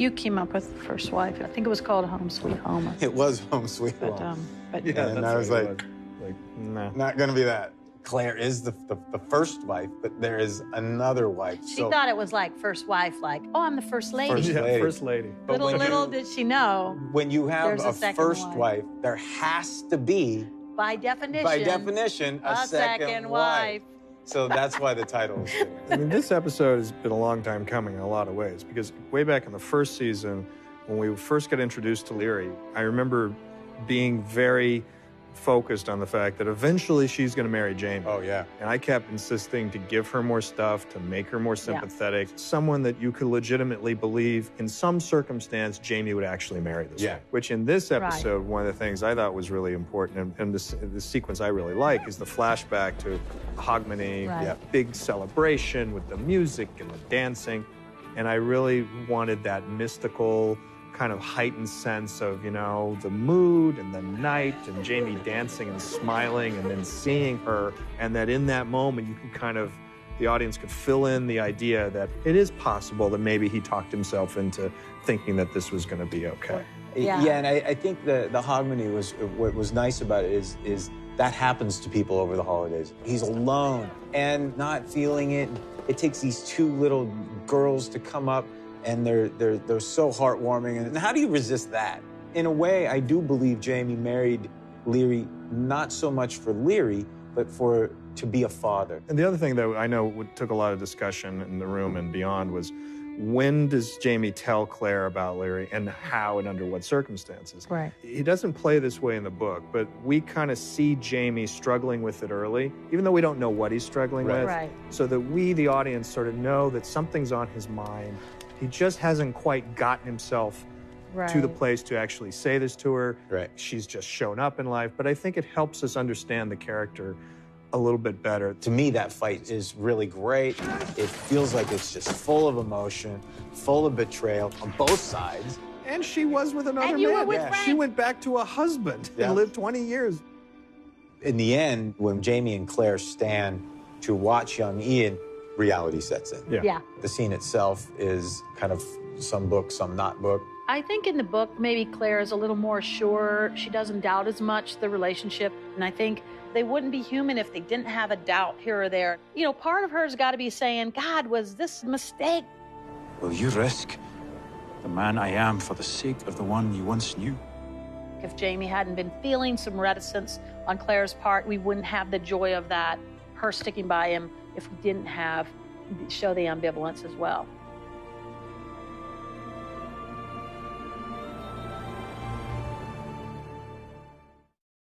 You came up with the first wife. I think it was called Home Sweet Home. It was Home Sweet Home. But Yeah, and that's I was what like, it was. Nah. not gonna be that. Claire is the first wife, but there is another wife. she thought it was like first wife, like, oh, I'm the first lady. First Yeah, lady. first lady. But Little did she know, when you have There's a a second first wife. wife, there has to be, by definition, a second wife. So that's why the title is there. I mean, this episode has been a long time coming in a lot of ways, because way back in the first season, when we first got introduced to Leary, I remember being very focused on the fact that eventually she's going to marry Jamie. Oh, yeah. And I kept insisting to give her more stuff, to make her more sympathetic, someone that you could legitimately believe in some circumstance Jamie would actually marry this way. Which in this episode, one of the things I thought was really important, and the sequence I really like, is the flashback to Hogmanay, big celebration with the music and the dancing. And I really wanted that mystical, kind of heightened sense of, you know, the mood and the night and Jamie dancing and smiling and then seeing her, and that in that moment you can kind of, the audience could fill in the idea that it is possible that maybe he talked himself into thinking that this was going to be okay. Yeah, and I think the Hogmanay was, what was nice about it is that happens to people over the holidays. He's alone and not feeling it. It takes these two little girls to come up, and they're so heartwarming. And how do you resist that? In a way, I do believe Jamie married Leary not so much for Leary, but to be a father. And the other thing that I know took a lot of discussion in the room and beyond was, when does Jamie tell Claire about Leary, and how and under what circumstances? Right. He doesn't play this way in the book, but we kind of see Jamie struggling with it early, even though we don't know what he's struggling with. Right. So that we, the audience, sort of know that something's on his mind. He just hasn't quite gotten himself to the place to actually say this to her. Right. She's just shown up in life. But I think it helps us understand the character a little bit better. To me, that fight is really great. It feels like it's just full of emotion, full of betrayal on both sides. And she was with another And you man. were with Frank. She went back to a husband and lived 20 years. In the end, when Jamie and Claire stand to watch young Ian, reality sets in. Yeah. The scene itself is kind of some book, some not book. I think in the book, maybe Claire is a little more sure. She doesn't doubt as much the relationship. And I think they wouldn't be human if they didn't have a doubt here or there. You know, part of her's got to be saying, God, was this a mistake? Will you risk the man I am for the sake of the one you once knew? If Jamie hadn't been feeling some reticence on Claire's part, we wouldn't have the joy of that, her sticking by him, if we didn't show the ambivalence as well.